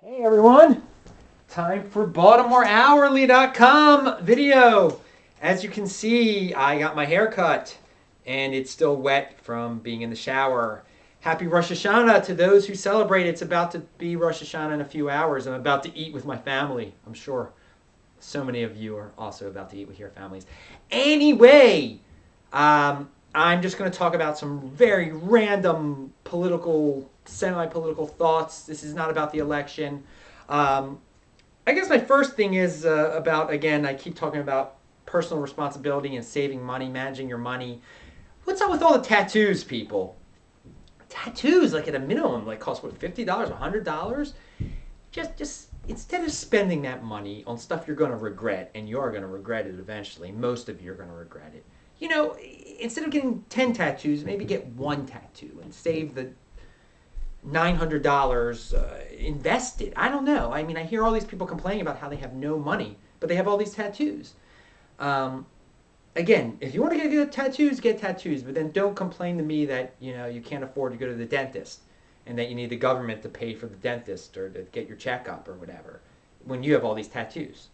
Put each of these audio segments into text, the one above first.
Hey everyone, time for BaltimoreHourly.com video. As you can see, I got my hair cut and it's still wet from being in the shower. Happy Rosh Hashanah to those who celebrate. It's about to be Rosh Hashanah in a few hours. I'm about to eat with my family. I'm sure so many of you are also about to eat with your families. Anyway, I'm just going to talk about some very random political, semi-political thoughts. This is not about the election. Um, I guess my first thing is about, again, I keep talking about personal responsibility and saving money, managing your money. What's up with all the tattoos, people? Tattoos, like at a minimum, like cost what, $50, $100? Just instead of spending that money on stuff you're going to regret, and you're going to regret it eventually, most of you are going to regret it. You know, instead of getting 10 tattoos, maybe get one tattoo and save the $900 invested. I don't know. I mean, I hear all these people complaining about how they have no money, but they have all these tattoos. Um, Again, if you want to get tattoos, but then don't complain to me that you can't afford to go to the dentist and that you need the government to pay for the dentist or to get your checkup or whatever when you have all these tattoos.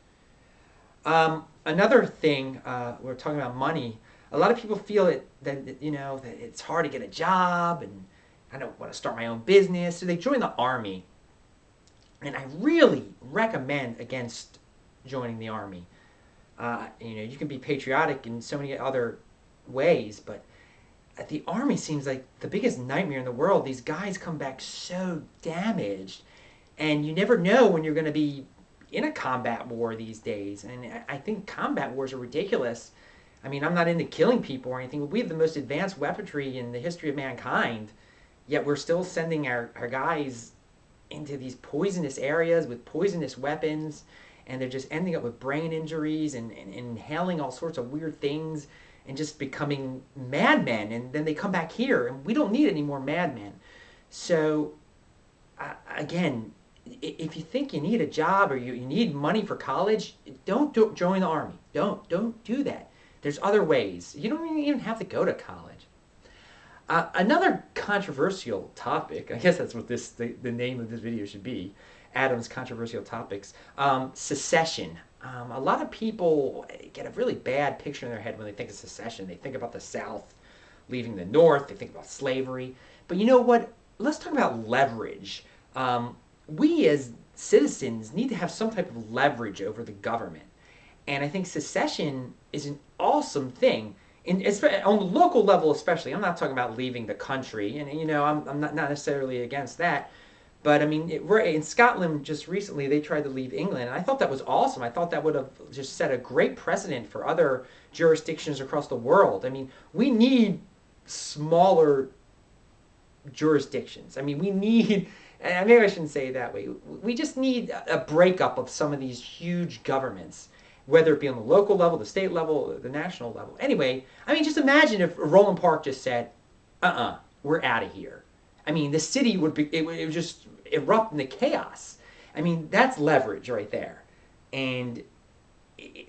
Another thing, we're talking about money. A lot of people feel that it's hard to get a job, and I don't want to start my own business, so they join the army. And I really recommend against joining the army. You can be patriotic in so many other ways, but the army seems like the biggest nightmare in the world. These guys come back so damaged, and you never know when you're going to be in a combat war these days. And I think combat wars are ridiculous. I mean, I'm not into killing people or anything, but we have the most advanced weaponry in the history of mankind, yet we're still sending our guys into these poisonous areas with poisonous weapons, and they're just ending up with brain injuries and inhaling all sorts of weird things and just becoming madmen. And then they come back here, and we don't need any more madmen. So, again, if you think you need a job or you need money for college, don't join the army. Don't do that. There's other ways. You don't even have to go to college. Another controversial topic, I guess that's what the name of this video should be, Adam's controversial topics, secession. A lot of people get a really bad picture in their head when they think of secession. They think about the South leaving the North. They think about slavery. But you know what? Let's talk about leverage. We as citizens need to have some type of leverage over the government. And I think secession is an awesome thing. On the local level especially. I'm not talking about leaving the country. And, I'm not necessarily against that. But, I mean, in Scotland just recently, they tried to leave England. And I thought that was awesome. I thought that would have just set a great precedent for other jurisdictions across the world. I mean, we need smaller jurisdictions. I mean, we need, and maybe I shouldn't say it that way, we just need a breakup of some of these huge governments, whether it be on the local level, the state level, the national level. Anyway, I mean, just imagine if Roland Park just said, we're out of here. I mean, the city it would just erupt into chaos. I mean, that's leverage right there. And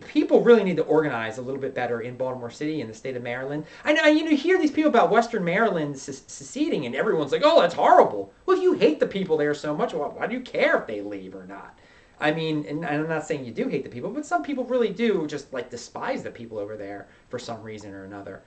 people really need to organize a little bit better in Baltimore City and the state of Maryland. I know you hear these people about Western Maryland seceding, and everyone's like, "Oh, that's horrible." Well, if you hate the people there so much, why do you care if they leave or not? I mean, and I'm not saying you do hate the people, but some people really do just like despise the people over there for some reason or another.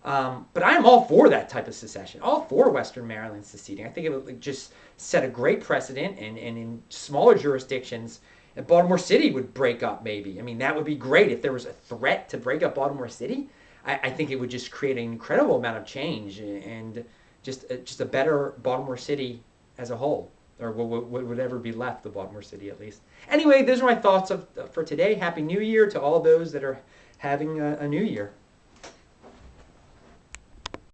But I'm all for that type of secession, all for Western Maryland seceding. I think it would just set a great precedent, and in smaller jurisdictions, and Baltimore City would break up maybe. I mean, that would be great if there was a threat to break up Baltimore City. I think it would just create an incredible amount of change and just a better Baltimore City as a whole, or what would ever be left of Baltimore City at least. Anyway, those are my thoughts for today. Happy New Year to all those that are having a new year.